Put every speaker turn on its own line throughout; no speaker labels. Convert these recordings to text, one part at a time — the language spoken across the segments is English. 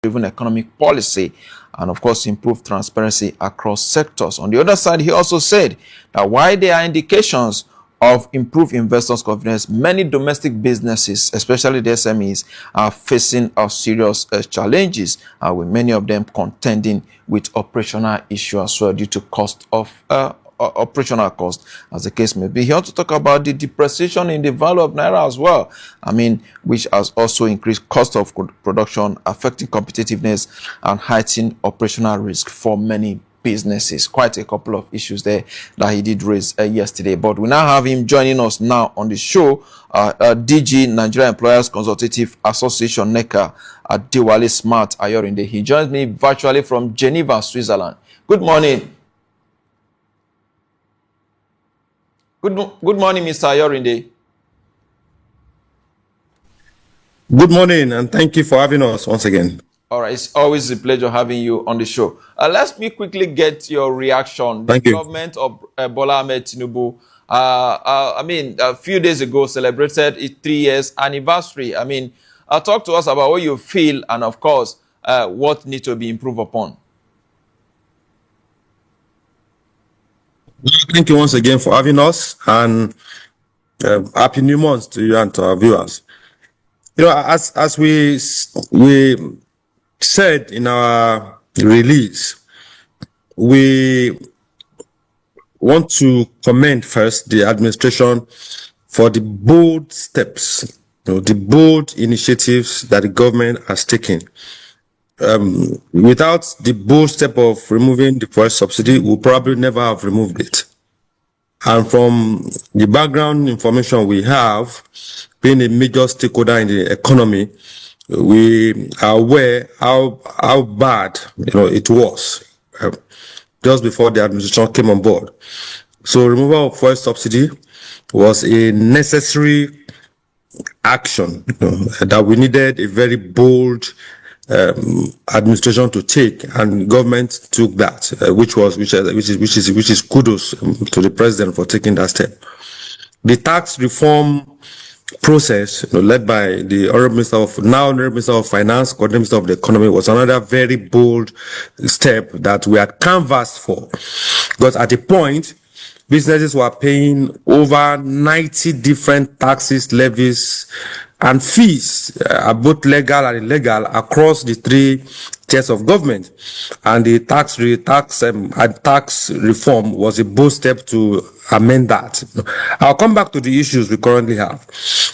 driven economic policy, and of course improve transparency across sectors. On the other side, he also said that while there are indications of improved investors' confidence, many domestic businesses, especially the SMEs, are facing serious challenges, with many of them contending with operational issues as well due to cost of operational cost, as the case may be. He also talk about the depreciation in the value of naira as well. I mean, which has also increased cost of production, affecting competitiveness and heightening operational risk for many businesses. Quite a couple of issues there that he did raise yesterday. But we now have him joining us now on the show, DG Nigeria Employers Consultative Association NECA, Adewale Smart Ayorinde. He joins me virtually from Geneva, Switzerland. Good morning. Good morning, Mr. Ayorinde.
Good morning, and thank you for having us once again.
All right, it's always a pleasure having you on the show. Let's quickly get your reaction.
Thank you.
Government of Bola Ahmed Tinubu, a few days ago celebrated its 3 years anniversary. Talk to us about what you feel and, of course, what needs to be improved upon.
Thank you once again for having us, and happy new month to you and to our viewers. You know, as we said in our release, we want to commend first the administration for the bold steps, the bold initiatives that the government has taken. Without the bold step of removing the fuel subsidy, we'll probably never have removed it. And from the background information we have, being a major stakeholder in the economy, we are aware how bad it was just before the administration came on board. So removal of fuel subsidy was a necessary action that we needed a very bold administration to take, and government took that, which is kudos to the president for taking that step. The tax reform process, led by the Honorable Minister of Finance, Coordinator Minister of the Economy, was another very bold step that we had canvassed for, because at a point, businesses were paying over 90 different taxes, levies, and fees, both legal and illegal, across the 3 tiers of government. And the tax reform was a bold step to amend that. I'll come back to the issues we currently have.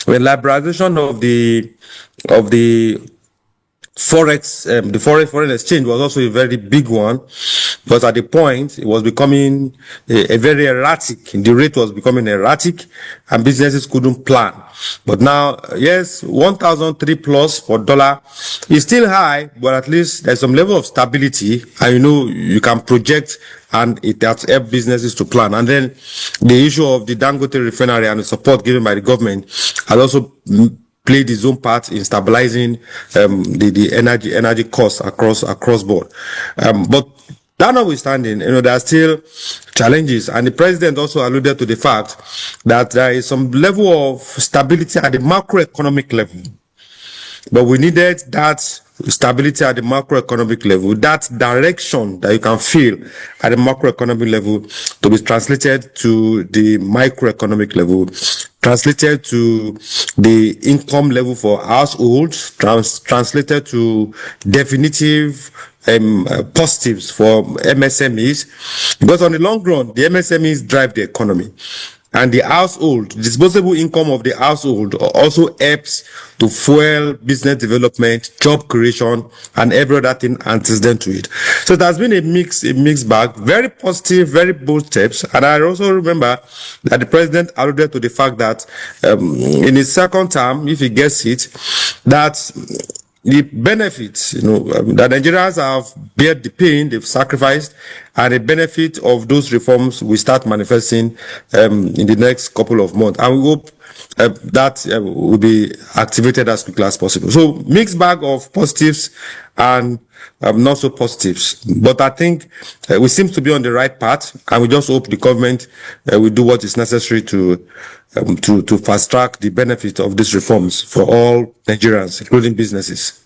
The liberalization of the forex, the foreign exchange was also a very big one, but at the point it was becoming a very erratic. The rate was becoming erratic, and businesses couldn't plan. But now, yes, 1,003 plus for dollar is still high, but at least there's some level of stability, and you can project, and it has helped businesses to plan. And then the issue of the Dangote refinery and the support given by the government has also played its own part in stabilizing the energy costs across board. But that notwithstanding, there are still challenges, and the president also alluded to the fact that there is some level of stability at the macroeconomic level. But we needed that stability at the macroeconomic level, that direction that you can feel at the macroeconomic level, to be translated to the microeconomic level, translated to the income level for households, translated to definitive positives for MSMEs, because on the long run, the MSMEs drive the economy. And the household, disposable income of the household also helps to fuel business development, job creation, and every other thing antecedent to it. So it has been a mixed bag, very positive, very bold steps. And I also remember that the president alluded to the fact that in his second term, if he gets it, that the benefits, that Nigerians have bared the pain, they've sacrificed, and the benefit of those reforms will start manifesting in the next couple of months. And we hope that will be activated as quickly as possible. So mixed bag of positives and not so positives. But I think we seem to be on the right path, and we just hope the government will do what is necessary to fast track the benefit of these reforms for all Nigerians, including businesses.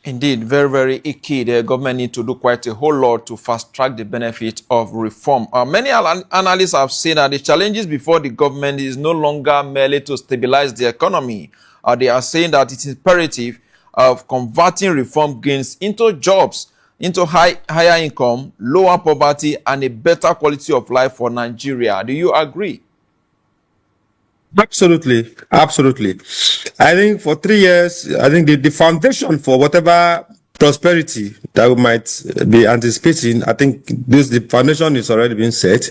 Indeed, very, very key. The government need to do quite a whole lot to fast track the benefit of reform. Many analysts have seen that the challenges before the government is no longer merely to stabilize the economy. They are saying that it's imperative of converting reform gains into jobs, into higher income, lower poverty, and a better quality of life for Nigeria. Do you agree?
Absolutely, absolutely. I think for 3 years, I think the foundation for whatever prosperity that we might be anticipating, I think the foundation is already been set.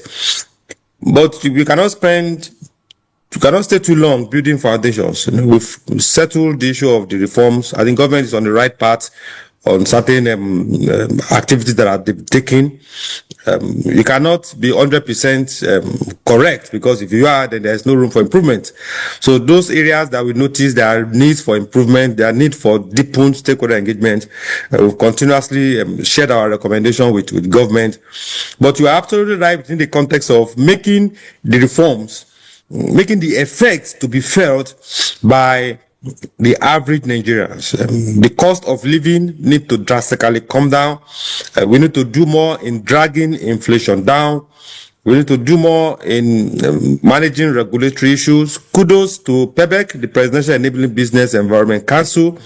But we cannot spend, you cannot stay too long building foundations. We've settled the issue of the reforms. I think government is on the right path on certain activities that are taken. You cannot be 100% correct, because if you are, then there's no room for improvement. So those areas that we notice there are needs for improvement, there are need for deepened stakeholder engagement. We've continuously shared our recommendation with government. But you are absolutely right in the context of making the reforms, making the effects to be felt by the average Nigerians. The cost of living need to drastically come down. We need to do more in dragging inflation down. We need to do more in managing regulatory issues. Kudos to PEBEC, the Presidential Enabling Business Environment Council,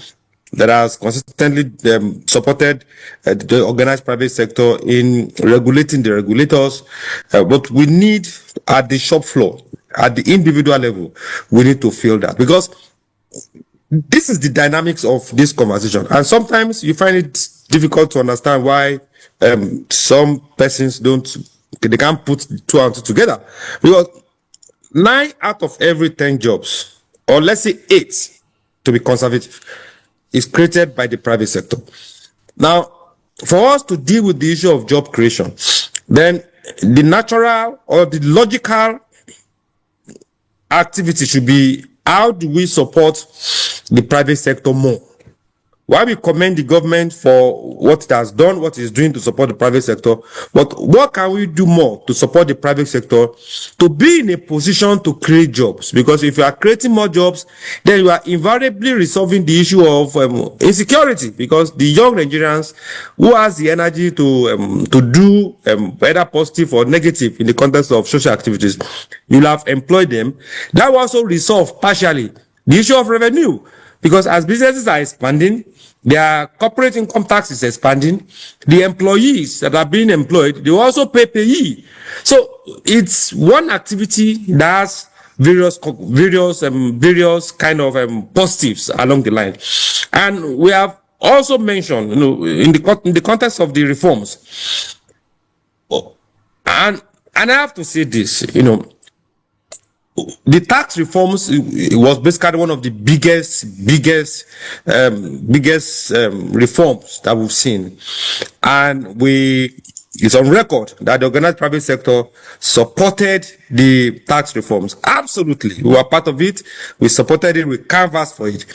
that has consistently supported the organized private sector in regulating the regulators. But we need, at the shop floor, at the individual level, we need to feel that, because this is the dynamics of this conversation, and sometimes you find it difficult to understand why some persons they can't put two and two together, because 9 out of every 10 jobs, or let's say 8 to be conservative, is created by the private sector. Now, for us to deal with the issue of job creation, then the natural or the logical activity should be, how do we support the private sector more? While we commend the government for what it has done, what it's doing to support the private sector, but what can we do more to support the private sector to be in a position to create jobs? Because if you are creating more jobs, then you are invariably resolving the issue of insecurity, because the young Nigerians who has the energy to do whether positive or negative in the context of social activities, you'll have employed them. That will also resolve partially the issue of revenue, because as businesses are expanding, their corporate income tax is expanding. The employees that are being employed, they also pay payee. So it's one activity that has various kind of positives along the line. And we have also mentioned, in the context of the reforms, and I have to say this, the tax reforms, it was basically one of the biggest reforms that we've seen, and it's on record that the organized private sector supported the tax reforms. Absolutely, we were part of it. We supported it. We canvassed for it,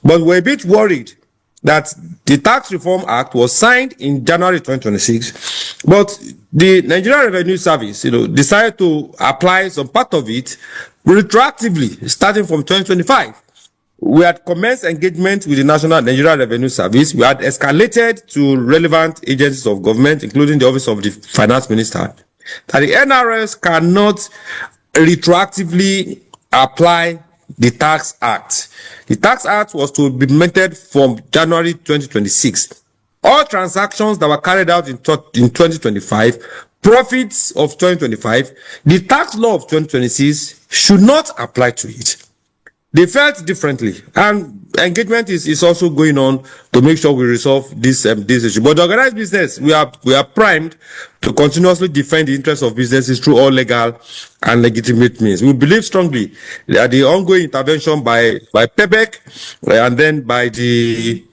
but we're a bit worried that the Tax Reform Act was signed in January 2026, but the Nigerian Revenue Service, decided to apply some part of it retroactively starting from 2025. We had commenced engagement with the National Nigerian Revenue Service. We had escalated to relevant agencies of government, including the Office of the Finance Minister, that the NRS cannot retroactively apply the Tax Act. The Tax Act was to be implemented from January 2026. All transactions that were carried out in 2025, profits of 2025, the tax law of 2026 should not apply to it. They felt differently, and engagement is also going on to make sure we resolve this issue. But the organized business, we are primed to continuously defend the interests of businesses through all legal and legitimate means. We believe strongly that the ongoing intervention by PEBEC and then by the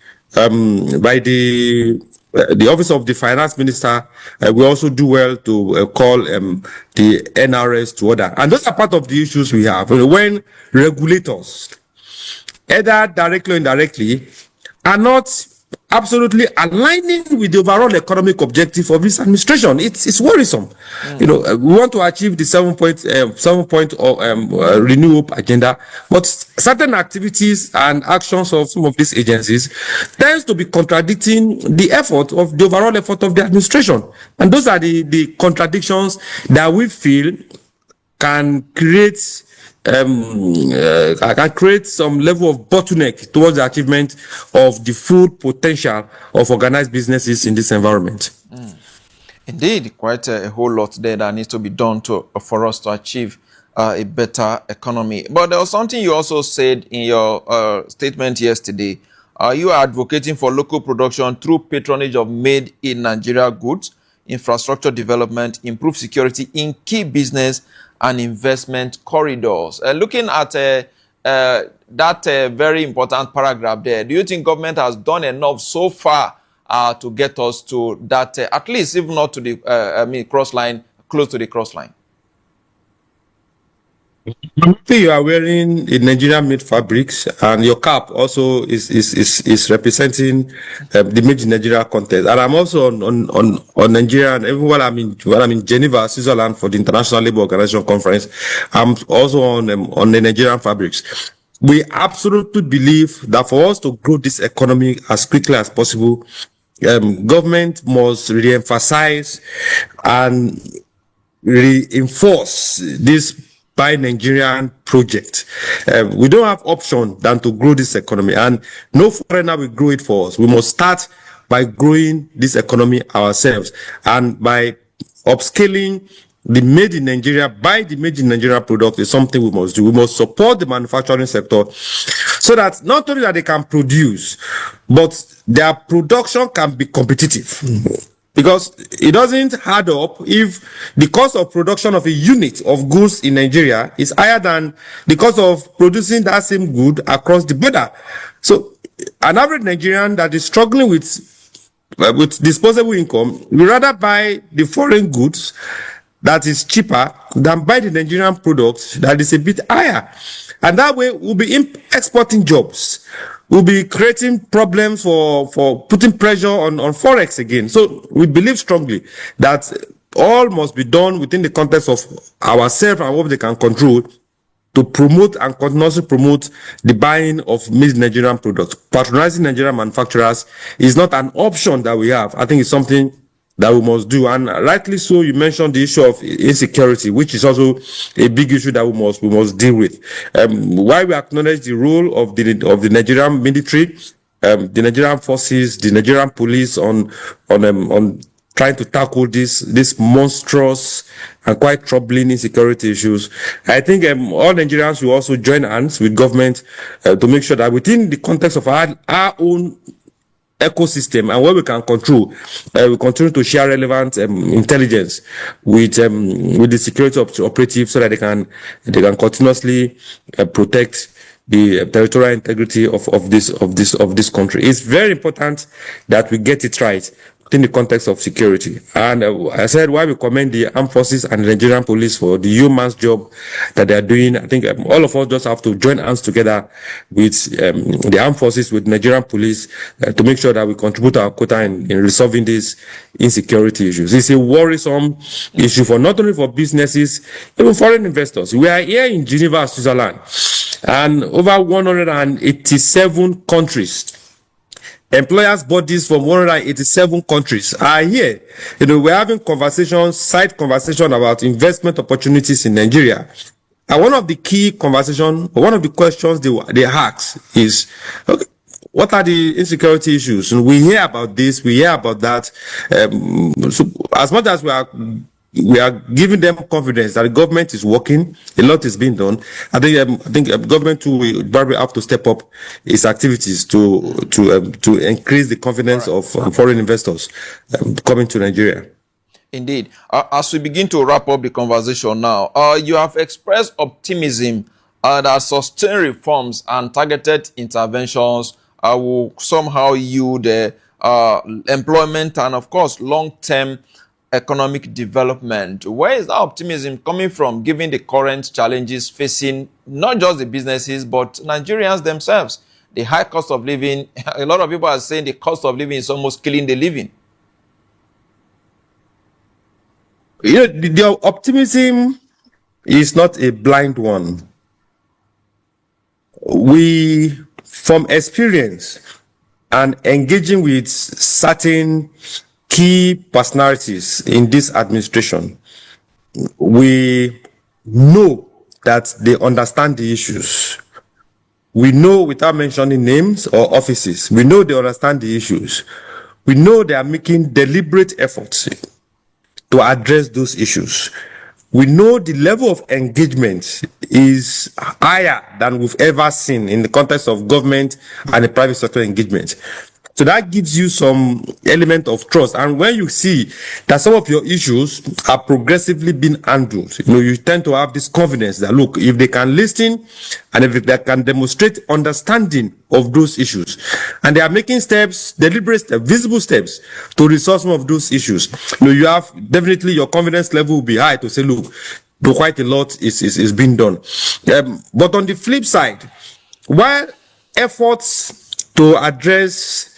Office of the Finance Minister, we also do well to call the NRS to order. And those are part of the issues we have. When regulators, either directly or indirectly, are not absolutely aligning with the overall economic objective of this administration. It's worrisome. We want to achieve the 7 point renewal agenda, but certain activities and actions of some of these agencies tends to be contradicting the effort of the overall effort of the administration, and those are the contradictions that we feel can create can create some level of bottleneck towards the achievement of the full potential of organized businesses in this environment.
Indeed, quite a whole lot there that needs to be done for us to achieve a better economy. But there was something you also said in your statement yesterday. You are advocating for local production through patronage of made in Nigeria goods, infrastructure development, improved security in key business and investment corridors. Looking at that very important paragraph there, do you think government has done enough so far to get us to that, at least if not to the cross line, close to the cross line?
You are wearing a Nigerian-made fabrics, and your cap also is representing the made in Nigeria content. And I'm also on Nigeria, and even while I'm in Geneva, Switzerland, for the International Labour Organization conference, I'm also on the Nigerian fabrics. We absolutely believe that for us to grow this economy as quickly as possible, government must re-emphasize and reinforce this Buy Nigerian project. We don't have option than to grow this economy, and no foreigner will grow it for us. We must start by growing this economy ourselves, and by upscaling the made in Nigeria, buy the made in Nigeria product is something we must do. We must support the manufacturing sector so that not only that they can produce, but their production can be competitive. Because it doesn't add up if the cost of production of a unit of goods in Nigeria is higher than the cost of producing that same good across the border. So an average Nigerian that is struggling with disposable income will rather buy the foreign goods that is cheaper than buy the Nigerian product that is a bit higher. And that way we'll be exporting jobs. We'll be creating problems for putting pressure on Forex again. So we believe strongly that all must be done within the context of ourselves and what they can control to promote and continuously promote the buying of made Nigerian products. Patronizing Nigerian manufacturers is not an option that we have. I think it's something that we must do, and rightly so. You mentioned the issue of insecurity, which is also a big issue that we must deal with. While we acknowledge the role of the Nigerian military, the Nigerian forces, the Nigerian police on trying to tackle this monstrous and quite troubling insecurity issues, I think all Nigerians will also join hands with government to make sure that within the context of our own ecosystem and where we can control, we continue to share relevant intelligence with the security operatives so that they can continuously protect the territorial integrity of this country. It's very important that we get it right in the context of security. And I said why we commend the armed forces and the Nigerian police for the human's job that they are doing. I think all of us just have to join hands together with the armed forces, with Nigerian police, to make sure that we contribute our quota in resolving these insecurity issues. It's a worrisome issue for not only for businesses, even foreign investors. We are here in Geneva, Switzerland, and over 187 countries. Employers' bodies from 187 countries are here. We're having side conversation about investment opportunities in Nigeria. And one of the questions they ask is, okay, what are the insecurity issues? And we hear about this, we hear about that. So as much as we are giving them confidence that the government is working, a lot is being done. I think government too will probably have to step up its activities to increase the confidence of foreign investors coming to Nigeria.
Indeed. As we begin to wrap up the conversation now, you have expressed optimism that sustained reforms and targeted interventions will somehow yield employment and, of course, long-term economic development. Where is that optimism coming from, given the current challenges facing not just the businesses, but Nigerians themselves? the high cost of living, a lot of people are saying the cost of living is almost killing the living.
You know, the optimism is not a blind one. We, from experience and engaging with certain key personalities in this administration, we know that they understand the issues. We know, without mentioning names or offices, we know they understand the issues. We know they are making deliberate efforts to address those issues. We know the level of engagement is higher than we've ever seen in the context of government and the private sector engagement. So that gives you some element of trust. And when you see that some of your issues are progressively being handled, you tend to have this confidence that, look, if they can listen and if they can demonstrate understanding of those issues, and they are making steps, deliberate steps, visible steps to resolve some of those issues, you have definitely your confidence level will be high to say, look, quite a lot is being done. But on the flip side, while efforts to address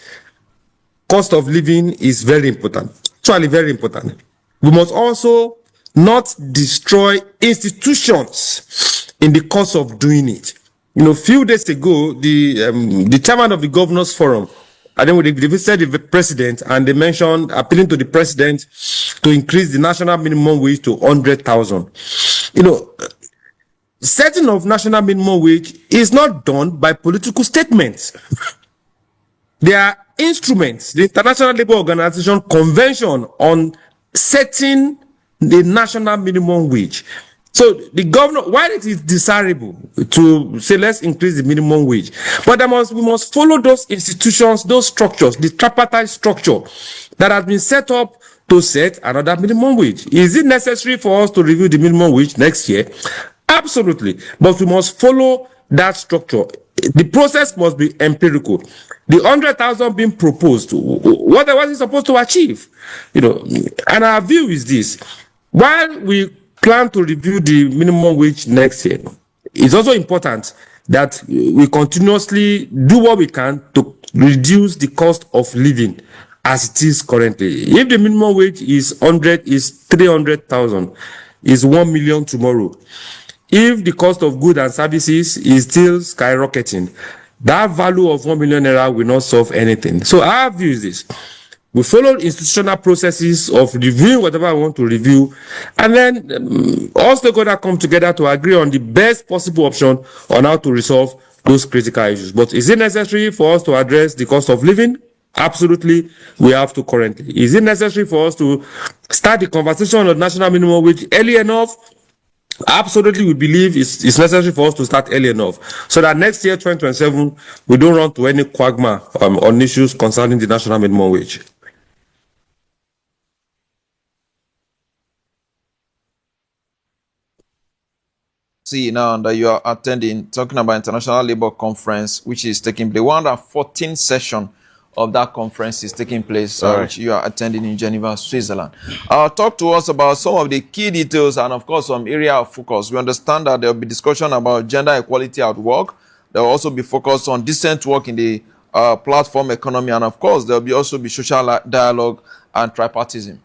cost of living is very important, actually very important, we must also not destroy institutions in the course of doing it. A few days ago, the chairman of the Governors Forum, I think they visited the president and they mentioned appealing to the president to increase the national minimum wage to 100,000. Setting of national minimum wage is not done by political statements. There are instruments, the International Labour Organization Convention on setting the national minimum wage. So the governor, while it is desirable to say let's increase the minimum wage, but we must follow those institutions, those structures, the tripartite structure that has been set up to set another minimum wage. Is it necessary for us to review the minimum wage next year? Absolutely, but we must follow that structure. The process must be empirical. The 100,000 being proposed, what is it supposed to achieve? And our view is this: while we plan to review the minimum wage next year, it's also important that we continuously do what we can to reduce the cost of living as it is currently. If the minimum wage is 300,000, is 1 million tomorrow. If the cost of goods and services is still skyrocketing, that value of 1 million naira will not solve anything. So our view is this: we follow institutional processes of reviewing whatever we want to review, and then all stakeholders come together to agree on the best possible option on how to resolve those critical issues. But is it necessary for us to address the cost of living? Absolutely, we have to currently. Is it necessary for us to start the conversation on national minimum wage early enough? Absolutely, we believe it's necessary for us to start early enough so that next year, 2027, we don't run to any quagmire on issues concerning the national minimum wage.
See now that you are attending, talking about International Labour Conference, which is taking place. 114th session of that conference is taking place, which you are attending in Geneva, Switzerland. Talk to us about some of the key details and, of course, some area of focus. We understand that there will be discussion about gender equality at work. There will also be focus on decent work in the platform economy, and, of course, there will also be social dialogue and tripartism.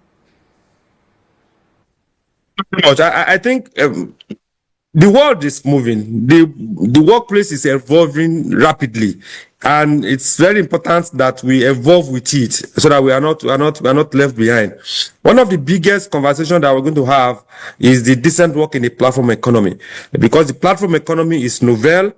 I think the world is moving. The workplace is evolving rapidly, and it's very important that we evolve with it so that we are not left behind. One of the biggest conversations that we're going to have is the decent work in the platform economy, because the platform economy is novel.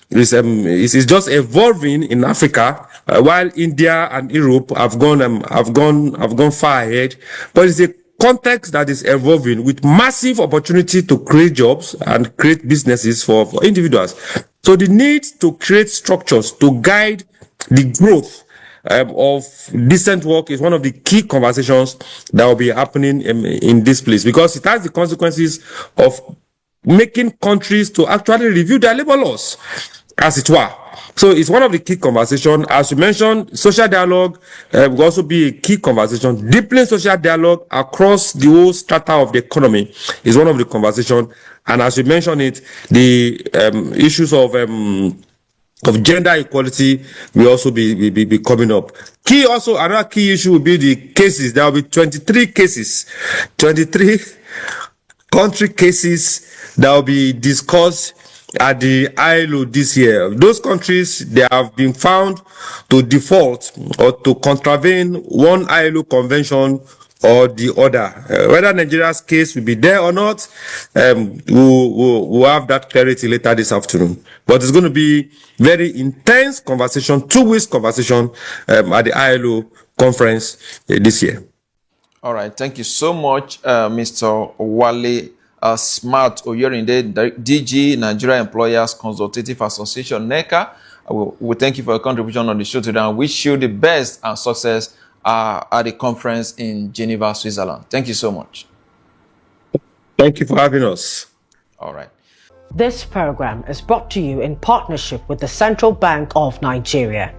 It's just evolving in Africa, while India and Europe have gone far ahead. But it's a context that is evolving with massive opportunity to create jobs and create businesses for individuals. So the need to create structures to guide the growth of decent work is one of the key conversations that will be happening in this place, because it has the consequences of making countries to actually review their labor laws, as it were. So it's one of the key conversations. As you mentioned, social dialogue will also be a key conversation. Deepening social dialogue across the whole strata of the economy is one of the conversations. And as you mentioned it, the issues of of gender equality will also be coming up. Another key issue will be the cases. There will be 23 cases, 23 country cases that will be discussed at the ILO this year. Those countries, they have been found to default or to contravene one ILO convention or the other. Whether Nigeria's case will be there or not, we'll have that clarity later this afternoon. But it's going to be very intense conversation, 2 weeks conversation at the ILO conference this year.
All right. Thank you so much, Mr. Wale Smart Oyorinde, DG, Nigeria Employers Consultative Association, NECA. We thank you for your contribution on the show today and wish you the best and success at the conference in Geneva, Switzerland. Thank you so much.
Thank you for having us.
All right.
This program is brought to you in partnership with the Central Bank of Nigeria.